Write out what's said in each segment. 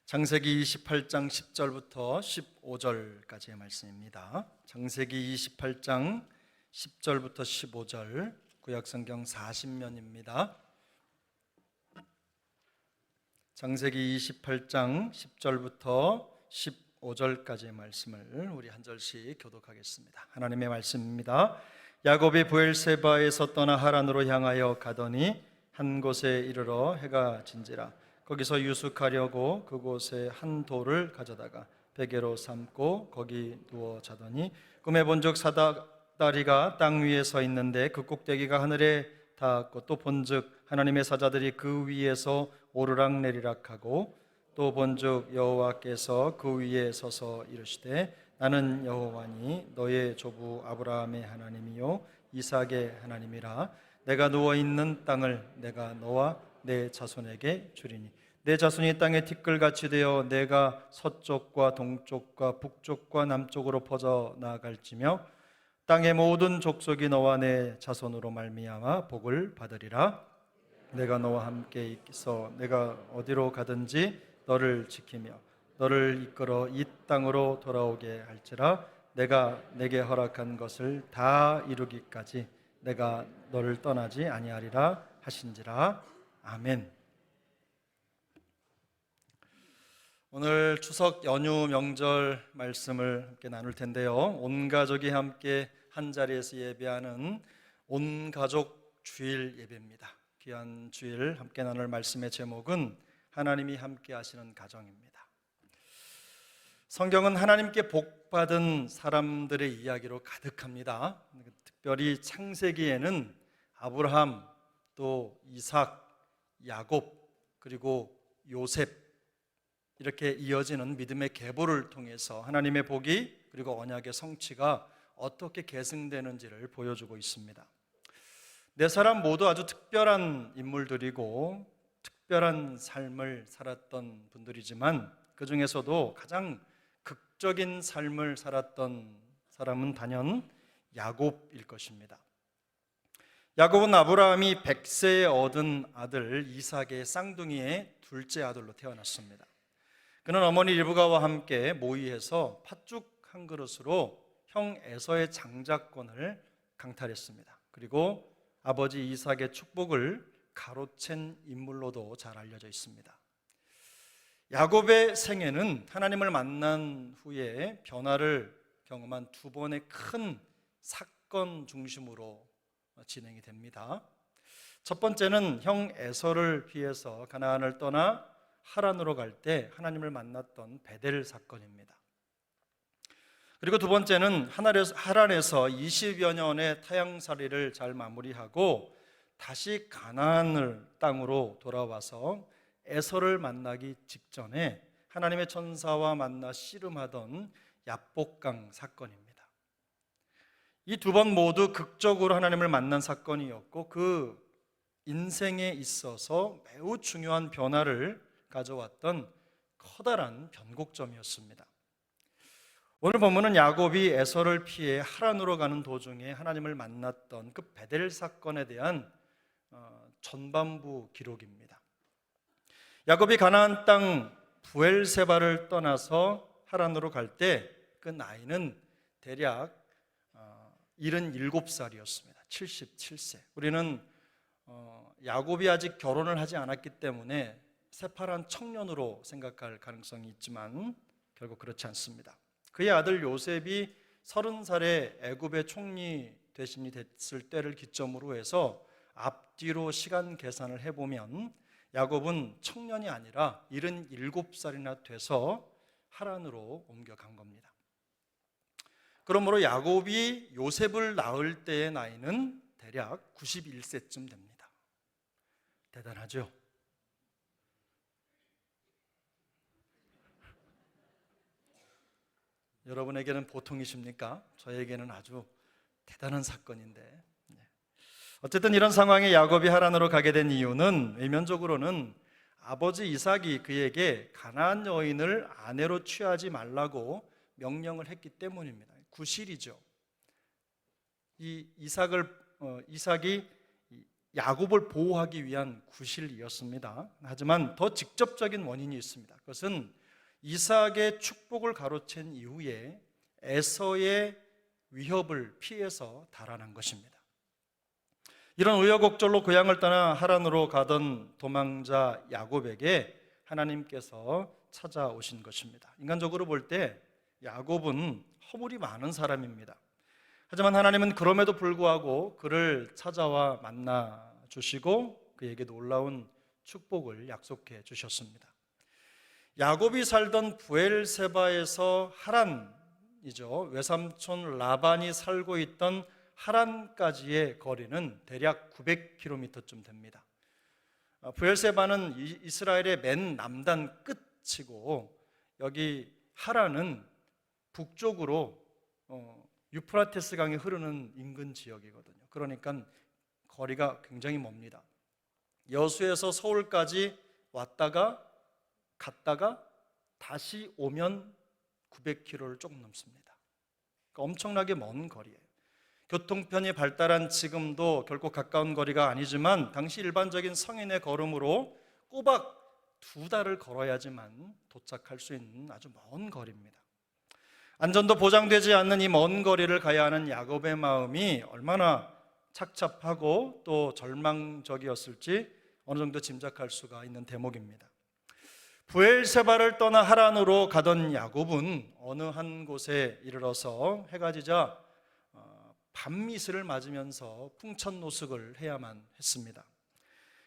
창세기 28장 10절부터 15절까지의 말씀입니다. 창세기 28장 10절부터 15절, 구약성경 40면입니다. 창세기 28장 10절부터 15절까지의 말씀을 우리 한 절씩 교독하겠습니다. 하나님의 말씀입니다. 야곱이 브엘세바에서 떠나 하란으로 향하여 가더니 한 곳에 이르러 해가 진지라. 거기서 유숙하려고 그곳에 한 돌을 가져다가 베개로 삼고 거기 누워 자더니 꿈에 본즉 사다리가 땅 위에 서 있는데 그 꼭대기가 하늘에 닿았고 또 본즉 하나님의 사자들이 그 위에서 오르락내리락하고 또 본즉 여호와께서 그 위에 서서 이르시되 나는 여호와니 너의 조부 아브라함의 하나님이요 이삭의 하나님이라. 내가 누워있는 땅을 내가 너와 내 자손에게 주리니 내 자손이 땅의 티끌같이 되어 내가 서쪽과 동쪽과 북쪽과 남쪽으로 퍼져나갈지며 땅의 모든 족속이 너와 내 자손으로 말미암아 복을 받으리라. 내가 너와 함께 있어 내가 어디로 가든지 너를 지키며 너를 이끌어 이 땅으로 돌아오게 할지라. 내가 내게 허락한 것을 다 이루기까지 내가 너를 떠나지 아니하리라 하신지라. 아멘. 오늘 추석 연휴 명절 말씀을 함께 나눌 텐데요, 온 가족이 함께 한 자리에서 예배하는 온 가족 주일 예배입니다. 귀한 주일 함께 나눌 말씀의 제목은 하나님이 함께 하시는 가정입니다. 성경은 하나님께 복받은 사람들의 이야기로 가득합니다. 특별히 창세기에는 아브라함, 또 이삭, 야곱, 그리고 요셉, 이렇게 이어지는 믿음의 계보를 통해서 하나님의 복이 그리고 언약의 성취가 어떻게 계승되는지를 보여주고 있습니다. 네 사람 모두 아주 특별한 인물들이고 특별한 삶을 살았던 분들이지만 그 중에서도 가장 극적인 삶을 살았던 사람은 단연 야곱일 것입니다. 야곱은 아브라함이 100세에 얻은 아들 이삭의 쌍둥이의 둘째 아들로 태어났습니다. 그는 어머니 리브가와 함께 모의해서 팥죽 한 그릇으로 형 에서의 장자권을 강탈했습니다. 그리고 아버지 이삭의 축복을 가로챈 인물로도 잘 알려져 있습니다. 야곱의 생애는 하나님을 만난 후에 변화를 경험한 두 번의 큰 사건 중심으로 진행이 됩니다. 첫 번째는 형 에서를 피해서 가나안을 떠나 하란으로 갈 때 하나님을 만났던 베델 사건입니다. 그리고 두 번째는 하란에서 20여 년의 타향살이를 잘 마무리하고 다시 가나안 땅으로 돌아와서 에서를 만나기 직전에 하나님의 천사와 만나 씨름하던 야복강 사건입니다. 이 두 번 모두 극적으로 하나님을 만난 사건이었고 그 인생에 있어서 매우 중요한 변화를 가져왔던 커다란 변곡점이었습니다. 오늘 본문은 야곱이 에서를 피해 하란으로 가는 도중에 하나님을 만났던 그 베델 사건에 대한 전반부 기록입니다. 야곱이 가나안 땅 브엘세바를 떠나서 하란으로 갈 때 그 나이는 대략 77살이었습니다. 77세. 우리는 야곱이 아직 결혼을 하지 않았기 때문에 새파란 청년으로 생각할 가능성이 있지만 결국 그렇지 않습니다. 그의 아들 요셉이 30살에 애굽의 총리 대신이 됐을 때를 기점으로 해서 앞뒤로 시간 계산을 해보면 야곱은 청년이 아니라 77살이나 돼서 하란으로 옮겨간 겁니다. 그러므로 야곱이 요셉을 낳을 때의 나이는 대략 91세쯤 됩니다. 대단하죠? 여러분에게는 보통이십니까? 저에게는 아주 대단한 사건인데, 어쨌든 이런 상황에 야곱이 하란으로 가게 된 이유는 외면적으로는 아버지 이삭이 그에게 가나안 여인을 아내로 취하지 말라고 명령을 했기 때문입니다. 구실이죠. 이삭이 야곱을 보호하기 위한 구실이었습니다. 하지만 더 직접적인 원인이 있습니다. 그것은 이삭의 축복을 가로챈 이후에 에서의 위협을 피해서 달아난 것입니다. 이런 우여곡절로 고향을 떠나 하란으로 가던 도망자 야곱에게 하나님께서 찾아오신 것입니다. 인간적으로 볼 때 야곱은 허물이 많은 사람입니다. 하지만 하나님은 그럼에도 불구하고 그를 찾아와 만나 주시고 그에게 놀라운 축복을 약속해 주셨습니다. 야곱이 살던 부엘세바에서 하란이죠. 외삼촌 라반이 살고 있던 하란까지의 거리는 대략 900km쯤 됩니다. 부엘세바는 이스라엘의 맨 남단 끝이고 여기 하란은 북쪽으로 유프라테스 강이 흐르는 인근 지역이거든요. 그러니까 거리가 굉장히 멉니다. 여수에서 서울까지 왔다가 갔다가 다시 오면 900km를 조금 넘습니다. 그러니까 엄청나게 먼 거리예요. 교통편이 발달한 지금도 결코 가까운 거리가 아니지만 당시 일반적인 성인의 걸음으로 꼬박 2달을 걸어야지만 도착할 수 있는 아주 먼 거리입니다. 안전도 보장되지 않는 이 먼 거리를 가야 하는 야곱의 마음이 얼마나 착잡하고 또 절망적이었을지 어느 정도 짐작할 수가 있는 대목입니다. 부엘세바를 떠나 하란으로 가던 야곱은 어느 한 곳에 이르러서 해가 지자 밤이슬을 맞으면서 풍천노숙을 해야만 했습니다.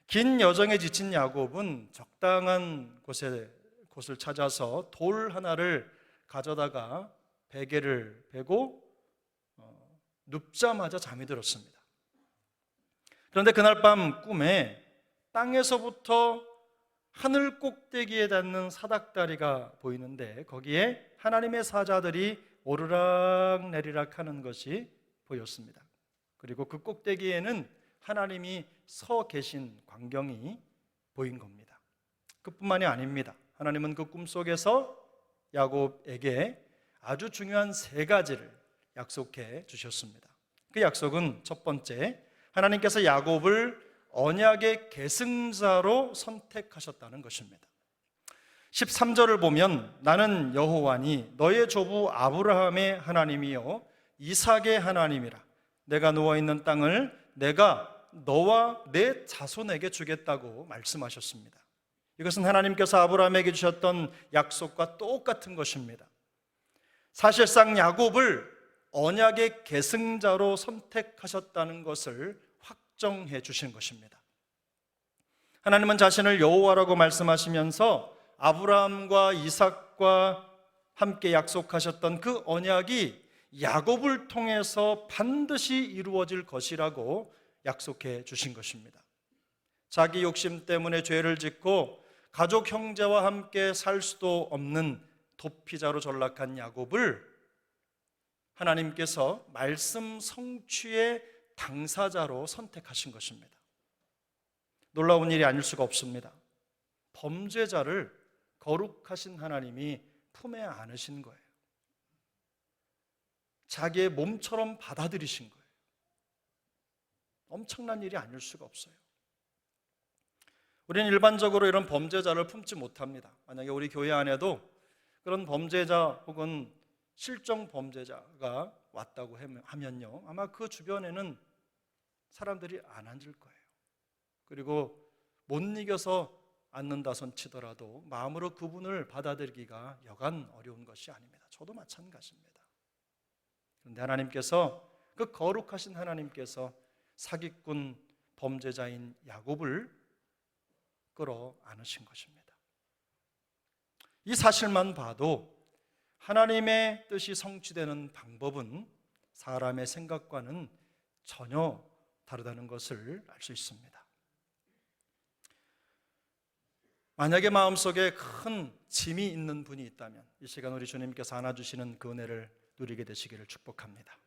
긴 여정에 지친 야곱은 적당한 곳을 찾아서 돌 하나를 가져다가 베개를 베고 눕자마자 잠이 들었습니다. 그런데 그날 밤 꿈에 땅에서부터 하늘 꼭대기에 닿는 사닥다리가 보이는데 거기에 하나님의 사자들이 오르락 내리락 하는 것이 보였습니다. 그리고 그 꼭대기에는 하나님이 서 계신 광경이 보인 겁니다. 그뿐만이 아닙니다. 하나님은 그 꿈속에서 야곱에게 아주 중요한 3가지를 약속해 주셨습니다. 그 약속은 첫 번째, 하나님께서 야곱을 언약의 계승자로 선택하셨다는 것입니다. 13절을 보면 나는 여호와니 너의 조부 아브라함의 하나님이요 이삭의 하나님이라. 내가 누워있는 땅을 내가 너와 내 자손에게 주겠다고 말씀하셨습니다. 이것은 하나님께서 아브라함에게 주셨던 약속과 똑같은 것입니다. 사실상 야곱을 언약의 계승자로 선택하셨다는 것을 확정해 주신 것입니다. 하나님은 자신을 여호와라고 말씀하시면서 아브라함과 이삭과 함께 약속하셨던 그 언약이 야곱을 통해서 반드시 이루어질 것이라고 약속해 주신 것입니다. 자기 욕심 때문에 죄를 짓고 가족 형제와 함께 살 수도 없는 도피자로 전락한 야곱을 하나님께서 말씀 성취의 당사자로 선택하신 것입니다. 놀라운 일이 아닐 수가 없습니다. 범죄자를 거룩하신 하나님이 품에 안으신 거예요. 자기의 몸처럼 받아들이신 거예요. 엄청난 일이 아닐 수가 없어요. 우리는 일반적으로 이런 범죄자를 품지 못합니다. 만약에 우리 교회 안에도 그런 범죄자 혹은 실종 범죄자가 왔다고 하면요, 아마 그 주변에는 사람들이 안 앉을 거예요. 그리고 못 이겨서 앉는다 손 치더라도 마음으로 그분을 받아들이기가 여간 어려운 것이 아닙니다. 저도 마찬가지입니다. 그런데 하나님께서, 그 거룩하신 하나님께서 사기꾼 범죄자인 야곱을 끌어 안으신 것입니다. 이 사실만 봐도 하나님의 뜻이 성취되는 방법은 사람의 생각과는 전혀 다르다는 것을 알 수 있습니다. 만약에 마음속에 큰 짐이 있는 분이 있다면 이 시간 우리 주님께서 안아주시는 그 은혜를 누리게 되시기를 축복합니다.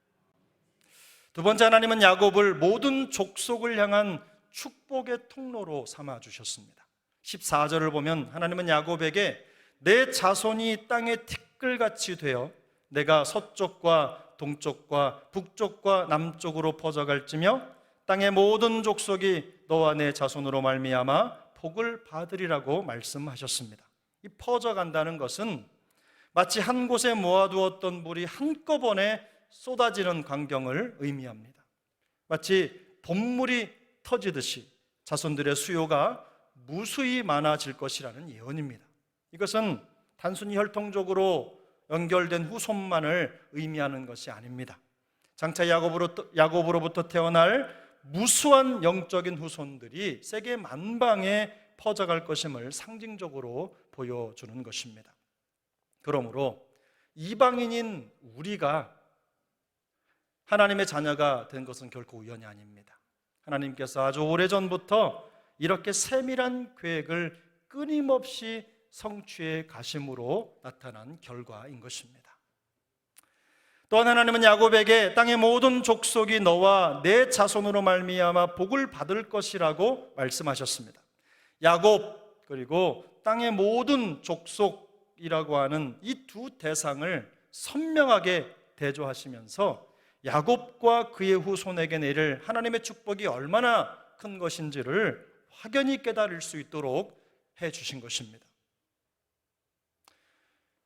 두 번째, 하나님은 야곱을 모든 족속을 향한 축복의 통로로 삼아주셨습니다. 14절을 보면 하나님은 야곱에게 내 자손이 땅의 티끌같이 되어 내가 서쪽과 동쪽과 북쪽과 남쪽으로 퍼져갈지며 땅의 모든 족속이 너와 내 자손으로 말미암아 복을 받으리라고 말씀하셨습니다. 이 퍼져간다는 것은 마치 한 곳에 모아두었던 물이 한꺼번에 쏟아지는 광경을 의미합니다. 마치 봄물이 터지듯이 자손들의 수요가 무수히 많아질 것이라는 예언입니다. 이것은 단순히 혈통적으로 연결된 후손만을 의미하는 것이 아닙니다. 장차 야곱으로부터 태어날 무수한 영적인 후손들이 세계 만방에 퍼져갈 것임을 상징적으로 보여주는 것입니다. 그러므로 이방인인 우리가 하나님의 자녀가 된 것은 결코 우연이 아닙니다. 하나님께서 아주 오래전부터 이렇게 세밀한 계획을 끊임없이 성취해 가심으로 나타난 결과인 것입니다. 또한 하나님은 야곱에게 땅의 모든 족속이 너와 내 자손으로 말미암아 복을 받을 것이라고 말씀하셨습니다. 야곱 그리고 땅의 모든 족속이라고 하는 이 두 대상을 선명하게 대조하시면서 야곱과 그의 후손에게 내릴 하나님의 축복이 얼마나 큰 것인지를 확연히 깨달을 수 있도록 해주신 것입니다.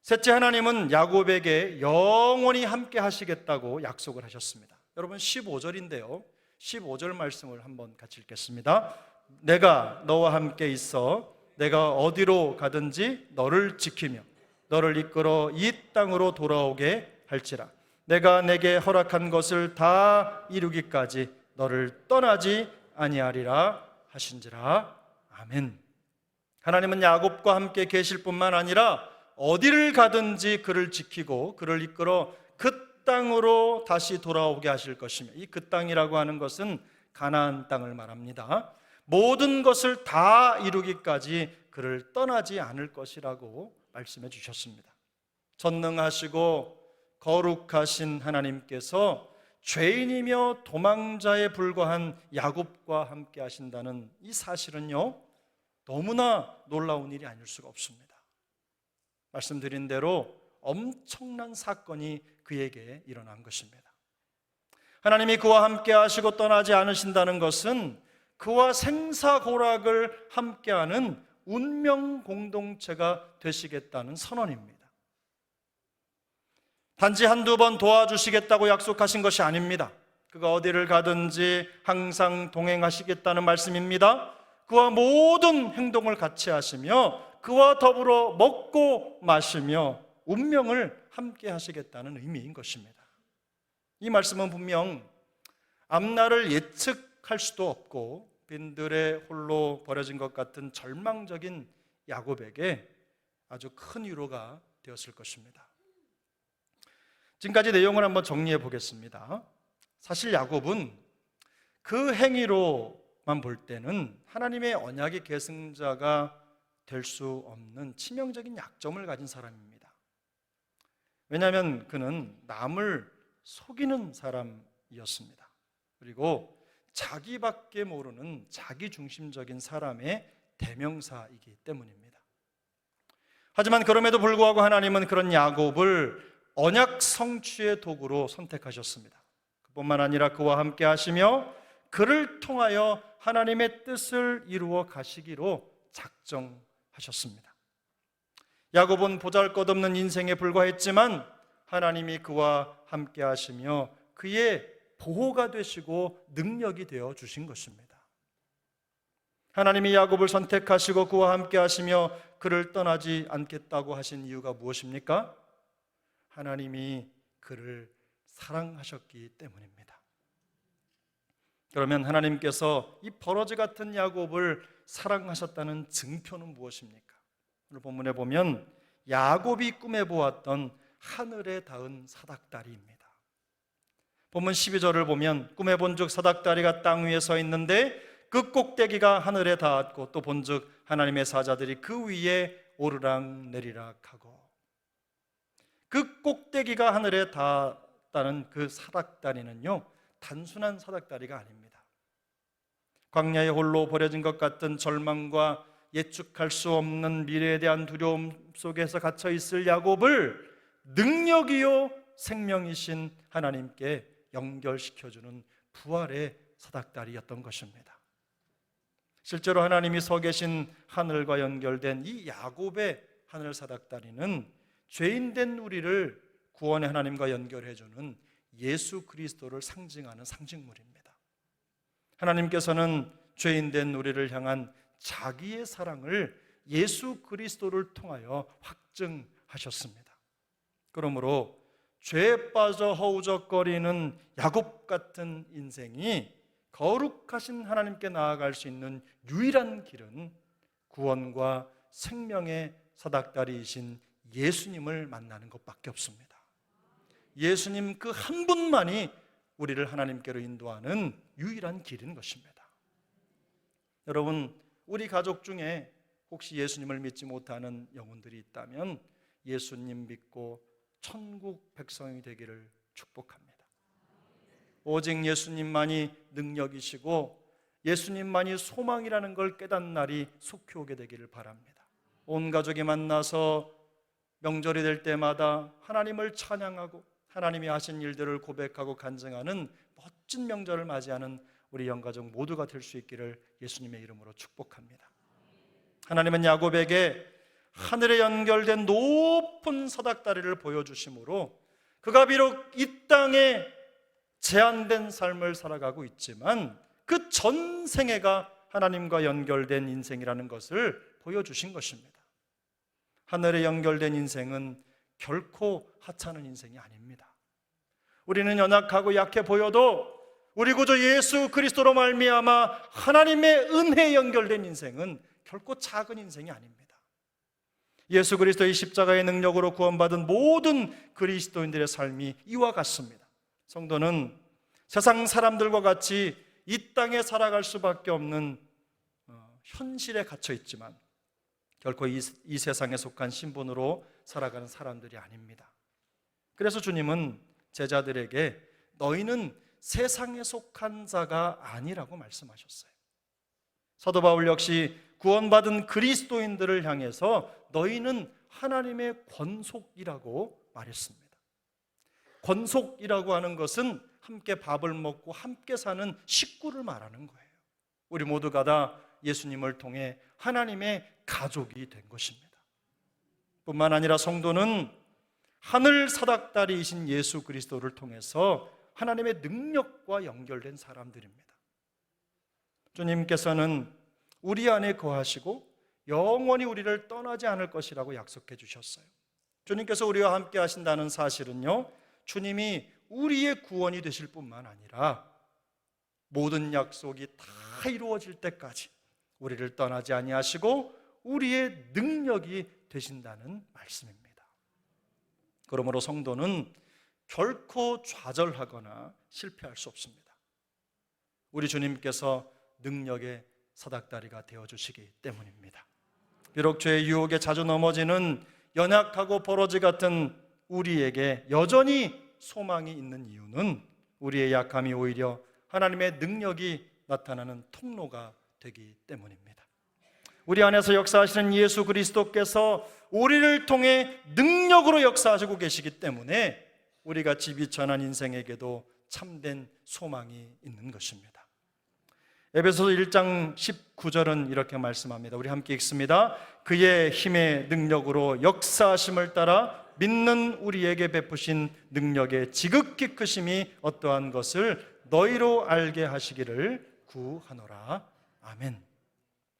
셋째, 하나님은 야곱에게 영원히 함께 하시겠다고 약속을 하셨습니다. 여러분 15절인데요 15절 말씀을 한번 같이 읽겠습니다. 내가 너와 함께 있어 내가 어디로 가든지 너를 지키며 너를 이끌어 이 땅으로 돌아오게 할지라. 내가 내게 허락한 것을 다 이루기까지 너를 떠나지 아니하리라 하신지라. 아멘. 하나님은 야곱과 함께 계실 뿐만 아니라 어디를 가든지 그를 지키고 그를 이끌어 그 땅으로 다시 돌아오게 하실 것이며, 이 그 땅이라고 하는 것은 가나안 땅을 말합니다. 모든 것을 다 이루기까지 그를 떠나지 않을 것이라고 말씀해 주셨습니다. 전능하시고 거룩하신 하나님께서 죄인이며 도망자에 불과한 야곱과 함께 하신다는 이 사실은요, 너무나 놀라운 일이 아닐 수가 없습니다. 말씀드린 대로 엄청난 사건이 그에게 일어난 것입니다. 하나님이 그와 함께 하시고 떠나지 않으신다는 것은 그와 생사고락을 함께하는 운명 공동체가 되시겠다는 선언입니다. 단지 한두 번 도와주시겠다고 약속하신 것이 아닙니다. 그가 어디를 가든지 항상 동행하시겠다는 말씀입니다. 그와 모든 행동을 같이 하시며 그와 더불어 먹고 마시며 운명을 함께 하시겠다는 의미인 것입니다. 이 말씀은 분명 앞날을 예측할 수도 없고 빈들에 홀로 버려진 것 같은 절망적인 야곱에게 아주 큰 위로가 되었을 것입니다. 지금까지 내용을 한번 정리해 보겠습니다. 사실 야곱은 그 행위로만 볼 때는 하나님의 언약의 계승자가 될 수 없는 치명적인 약점을 가진 사람입니다. 왜냐하면 그는 남을 속이는 사람이었습니다. 그리고 자기밖에 모르는 자기중심적인 사람의 대명사이기 때문입니다. 하지만 그럼에도 불구하고 하나님은 그런 야곱을 언약 성취의 도구로 선택하셨습니다. 그뿐만 아니라 그와 함께 하시며 그를 통하여 하나님의 뜻을 이루어 가시기로 작정하셨습니다. 야곱은 보잘것없는 인생에 불과했지만 하나님이 그와 함께 하시며 그의 보호가 되시고 능력이 되어 주신 것입니다. 하나님이 야곱을 선택하시고 그와 함께 하시며 그를 떠나지 않겠다고 하신 이유가 무엇입니까? 하나님이 그를 사랑하셨기 때문입니다. 그러면 하나님께서 이 버러지 같은 야곱을 사랑하셨다는 증표는 무엇입니까? 오늘 본문에 보면 야곱이 꿈에 보았던 하늘에 닿은 사닥다리입니다. 본문 12절을 보면 꿈에 본즉 사닥다리가 땅 위에 서 있는데 그 꼭대기가 하늘에 닿았고 또 본즉 하나님의 사자들이 그 위에 오르락 내리락 하고, 그 꼭대기가 하늘에 닿았다는 그 사닥다리는요, 단순한 사닥다리가 아닙니다. 광야에 홀로 버려진 것 같은 절망과 예측할 수 없는 미래에 대한 두려움 속에서 갇혀 있을 야곱을 능력이요 생명이신 하나님께 연결시켜주는 부활의 사닥다리였던 것입니다. 실제로 하나님이 서 계신 하늘과 연결된 이 야곱의 하늘 사닥다리는 죄인된 우리를 구원의 하나님과 연결해주는 예수 그리스도를 상징하는 상징물입니다. 하나님께서는 죄인된 우리를 향한 자기의 사랑을 예수 그리스도를 통하여 확증하셨습니다. 그러므로 죄에 빠져 허우적거리는 야곱 같은 인생이 거룩하신 하나님께 나아갈 수 있는 유일한 길은 구원과 생명의 사닥다리이신 예수님을 만나는 것밖에 없습니다. 예수님 그 한 분만이 우리를 하나님께로 인도하는 유일한 길인 것입니다. 여러분, 우리 가족 중에 혹시 예수님을 믿지 못하는 영혼들이 있다면 예수님 믿고 천국 백성이 되기를 축복합니다. 오직 예수님만이 능력이시고 예수님만이 소망이라는 걸 깨닫는 날이 속히 오게 되기를 바랍니다. 온 가족이 만나서 명절이 될 때마다 하나님을 찬양하고 하나님이 하신 일들을 고백하고 간증하는 멋진 명절을 맞이하는 우리 영가족 모두가 될 수 있기를 예수님의 이름으로 축복합니다. 하나님은 야곱에게 하늘에 연결된 높은 사닥다리를 보여주심으로 그가 비록 이 땅에 제한된 삶을 살아가고 있지만 그 전생애가 하나님과 연결된 인생이라는 것을 보여주신 것입니다. 하늘에 연결된 인생은 결코 하찮은 인생이 아닙니다. 우리는 연약하고 약해 보여도 우리 구주 예수 그리스도로 말미암아 하나님의 은혜에 연결된 인생은 결코 작은 인생이 아닙니다. 예수 그리스도의 십자가의 능력으로 구원받은 모든 그리스도인들의 삶이 이와 같습니다. 성도는 세상 사람들과 같이 이 땅에 살아갈 수밖에 없는 현실에 갇혀 있지만 결코 이 세상에 속한 신분으로 살아가는 사람들이 아닙니다. 그래서 주님은 제자들에게 너희는 세상에 속한 자가 아니라고 말씀하셨어요. 사도 바울 역시 구원받은 그리스도인들을 향해서 너희는 하나님의 권속이라고 말했습니다. 권속이라고 하는 것은 함께 밥을 먹고 함께 사는 식구를 말하는 거예요. 우리 모두가 다 예수님을 통해 하나님의 가족이 된 것입니다. 뿐만 아니라 성도는 하늘 사닥다리이신 예수 그리스도를 통해서 하나님의 능력과 연결된 사람들입니다. 주님께서는 우리 안에 거하시고 영원히 우리를 떠나지 않을 것이라고 약속해 주셨어요. 주님께서 우리와 함께 하신다는 사실은요, 주님이 우리의 구원이 되실 뿐만 아니라 모든 약속이 다 이루어질 때까지 우리를 떠나지 아니하시고 우리의 능력이 되신다는 말씀입니다. 그러므로 성도는 결코 좌절하거나 실패할 수 없습니다. 우리 주님께서 능력의 사닥다리가 되어주시기 때문입니다. 비록 죄의 유혹에 자주 넘어지는 연약하고 버러지 같은 우리에게 여전히 소망이 있는 이유는 우리의 약함이 오히려 하나님의 능력이 나타나는 통로가 되기 때문입니다. 우리 안에서 역사하시는 예수 그리스도께서 우리를 통해 능력으로 역사하시고 계시기 때문에 우리같이 비천한 인생에게도 참된 소망이 있는 것입니다. 에베소서 1장 19절은 이렇게 말씀합니다. 우리 함께 읽습니다. 그의 힘의 능력으로 역사하심을 따라 믿는 우리에게 베푸신 능력의 지극히 크심이 어떠한 것을 너희로 알게 하시기를 구하노라. 아멘.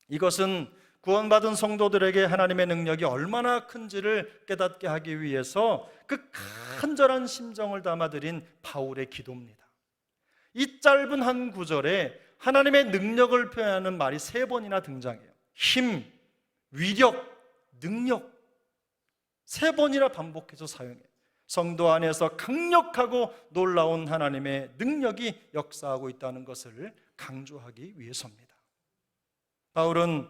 이것은 구원받은 성도들에게 하나님의 능력이 얼마나 큰지를 깨닫게 하기 위해서 그 간절한 심정을 담아드린 바울의 기도입니다. 이 짧은 한 구절에 하나님의 능력을 표현하는 말이 3번이나 등장해요. 힘, 위력, 능력 3번이나 반복해서 사용해요. 성도 안에서 강력하고 놀라운 하나님의 능력이 역사하고 있다는 것을 강조하기 위해서입니다. 바울은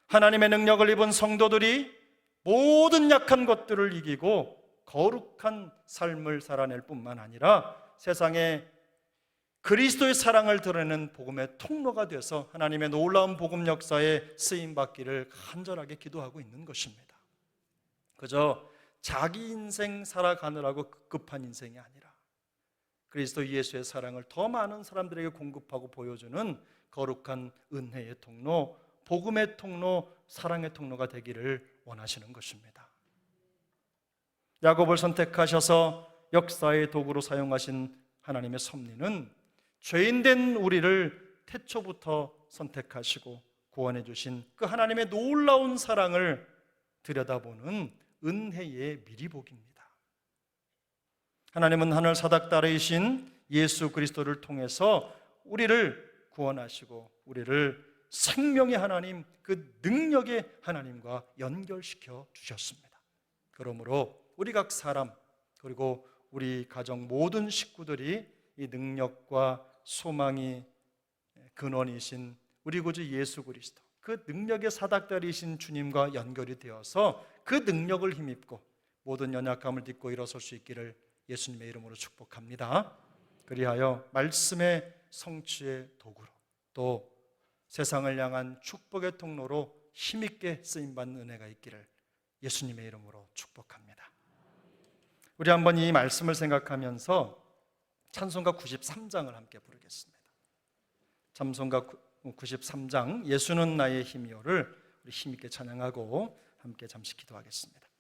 하나님의 능력을 입은 성도들이 모든 약한 것들을 이기고 거룩한 삶을 살아낼 뿐만 아니라 세상에 그리스도의 사랑을 드러내는 복음의 통로가 돼서 하나님의 놀라운 복음 역사에 쓰임받기를 간절하게 기도하고 있는 것입니다. 그저 자기 인생 살아가느라고 급급한 인생이 아니라 그리스도 예수의 사랑을 더 많은 사람들에게 공급하고 보여주는 거룩한 은혜의 통로, 복음의 통로, 사랑의 통로가 되기를 원하시는 것입니다. 야곱을 선택하셔서 역사의 도구로 사용하신 하나님의 섭리는 죄인된 우리를 태초부터 선택하시고 구원해 주신 그 하나님의 놀라운 사랑을 들여다보는 은혜의 미리복입니다. 하나님은 하늘 사닥다리이신 예수 그리스도를 통해서 우리를 구원하시고 우리를 생명의 하나님, 그 능력의 하나님과 연결시켜 주셨습니다. 그러므로 우리 각 사람 그리고 우리 가정 모든 식구들이 이 능력과 소망이 근원이신 우리 구주 예수 그리스도, 그 능력의 사닥다리이신 주님과 연결이 되어서 그 능력을 힘입고 모든 연약함을 딛고 일어설 수 있기를 예수님의 이름으로 축복합니다. 그리하여 말씀의 성취의 도구로 또 세상을 향한 축복의 통로로 힘있게 쓰임받는 은혜가 있기를 예수님의 이름으로 축복합니다. 우리 한번 이 말씀을 생각하면서 찬송가 93장을 함께 부르겠습니다. 찬송가 93장 예수는 나의 힘이요를 우리 힘있게 찬양하고 함께 잠시 기도하겠습니다.